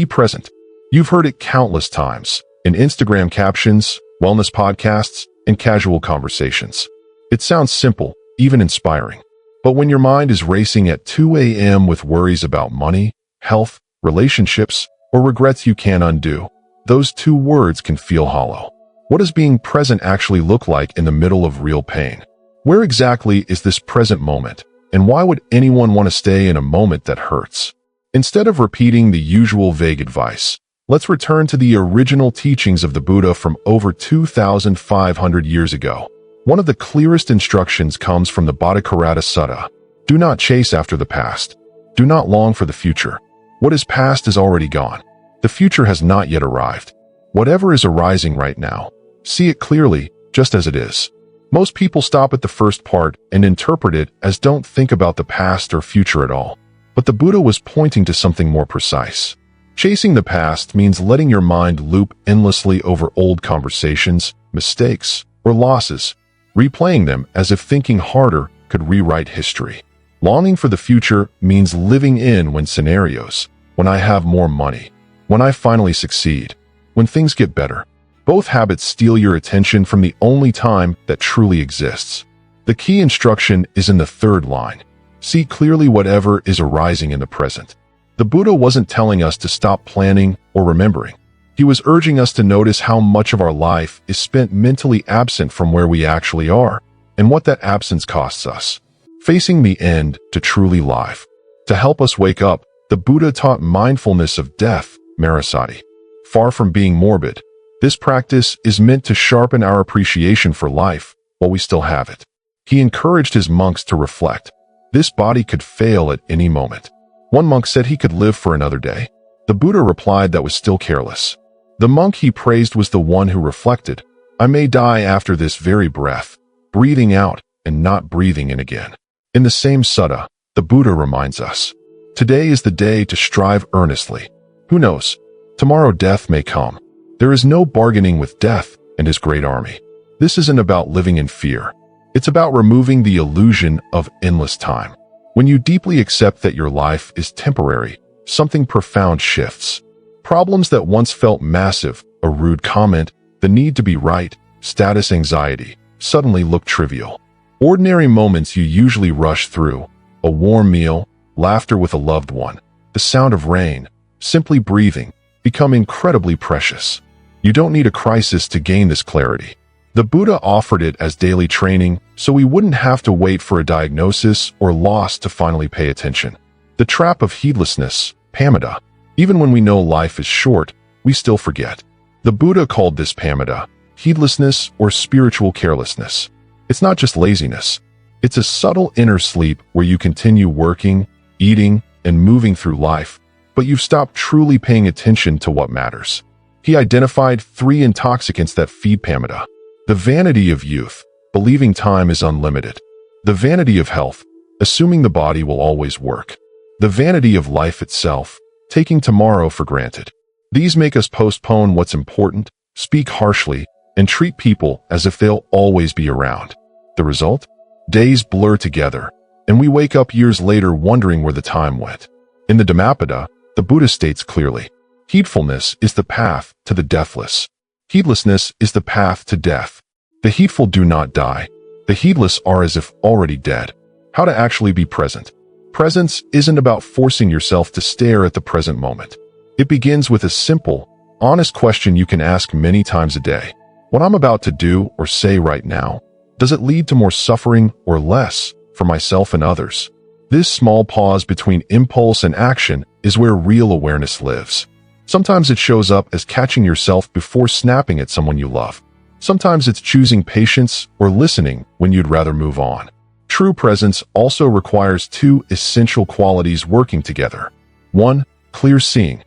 Be present. You've heard it countless times in Instagram captions, wellness podcasts, and casual conversations. It sounds simple, even inspiring. But when your mind is racing at 2 a.m. with worries about money, health, relationships, or regrets you can't undo, those 2 words can feel hollow. What does being present actually look like in the middle of real pain? Where exactly is this present moment, and why would anyone want to stay in a moment that hurts? Instead of repeating the usual vague advice, let's return to the original teachings of the Buddha from over 2,500 years ago. One of the clearest instructions comes from the Bhattacharya Sutta. Do not chase after the past. Do not long for the future. What is past is already gone. The future has not yet arrived. Whatever is arising right now, see it clearly, just as it is. Most people stop at the first part and interpret it as don't think about the past or future at all. But the Buddha was pointing to something more precise. Chasing the past means letting your mind loop endlessly over old conversations, mistakes, or losses, replaying them as if thinking harder could rewrite history. Longing for the future means living in when scenarios, when I have more money, when I finally succeed, when things get better. Both habits steal your attention from the only time that truly exists. The key instruction is in the 3rd line. See clearly whatever is arising in the present. The Buddha wasn't telling us to stop planning or remembering. He was urging us to notice how much of our life is spent mentally absent from where we actually are, and what that absence costs us. Facing the end to truly live. To help us wake up, the Buddha taught mindfulness of death, Marasati. Far from being morbid, this practice is meant to sharpen our appreciation for life while we still have it. He encouraged his monks to reflect. This body could fail at any moment. One monk said he could live for another day. The Buddha replied that was still careless. The monk he praised was the one who reflected, I may die after this very breath, breathing out and not breathing in again. In the same sutta, the Buddha reminds us, today is the day to strive earnestly. Who knows? Tomorrow death may come. There is no bargaining with death and his great army. This isn't about living in fear. It's about removing the illusion of endless time. When you deeply accept that your life is temporary, something profound shifts. Problems that once felt massive, a rude comment, the need to be right, status anxiety, suddenly look trivial. Ordinary moments you usually rush through, a warm meal, laughter with a loved one, the sound of rain, simply breathing, become incredibly precious. You don't need a crisis to gain this clarity. The Buddha offered it as daily training so we wouldn't have to wait for a diagnosis or loss to finally pay attention. The trap of heedlessness, pamada. Even when we know life is short, we still forget. The Buddha called this pamada, heedlessness or spiritual carelessness. It's not just laziness. It's a subtle inner sleep where you continue working, eating, and moving through life, but you've stopped truly paying attention to what matters. He identified 3 intoxicants that feed pamada. The vanity of youth, believing time is unlimited. The vanity of health, assuming the body will always work. The vanity of life itself, taking tomorrow for granted. These make us postpone what's important, speak harshly, and treat people as if they'll always be around. The result? Days blur together, and we wake up years later wondering where the time went. In the Dhammapada, the Buddha states clearly, heedfulness is the path to the deathless. Heedlessness is the path to death. The heedful do not die. The heedless are as if already dead. How to actually be present. Presence isn't about forcing yourself to stare at the present moment. It begins with a simple, honest question you can ask many times a day. What I'm about to do or say right now, does it lead to more suffering or less for myself and others? This small pause between impulse and action is where real awareness lives. Sometimes it shows up as catching yourself before snapping at someone you love. Sometimes it's choosing patience or listening when you'd rather move on. True presence also requires 2 essential qualities working together. 1. Clear seeing.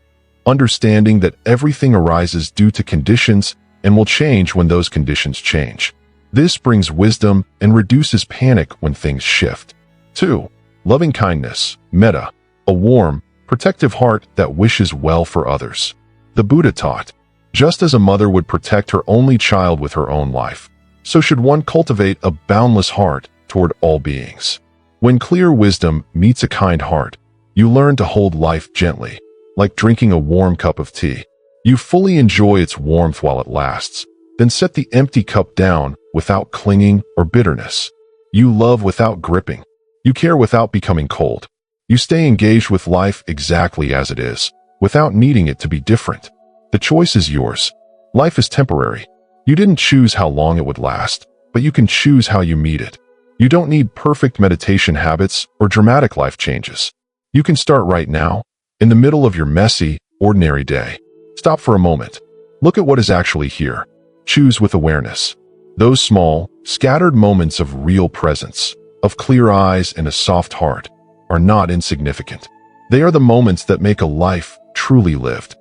Understanding that everything arises due to conditions and will change when those conditions change. This brings wisdom and reduces panic when things shift. 2. Loving kindness, metta, a warm, protective heart that wishes well for others. The Buddha taught, just as a mother would protect her only child with her own life, so should one cultivate a boundless heart toward all beings. When clear wisdom meets a kind heart, you learn to hold life gently. like drinking a warm cup of tea. You fully enjoy its warmth while it lasts, then set the empty cup down without clinging or bitterness. You love without gripping. You care without becoming cold. You stay engaged with life exactly as it is, without needing it to be different. The choice is yours. Life is temporary. You didn't choose how long it would last, but you can choose how you meet it. You don't need perfect meditation habits or dramatic life changes. You can start right now, in the middle of your messy, ordinary day. Stop for a moment. Look at what is actually here. Choose with awareness. Those small, scattered moments of real presence, of clear eyes and a soft heart, are not insignificant. They are the moments that make a life truly lived.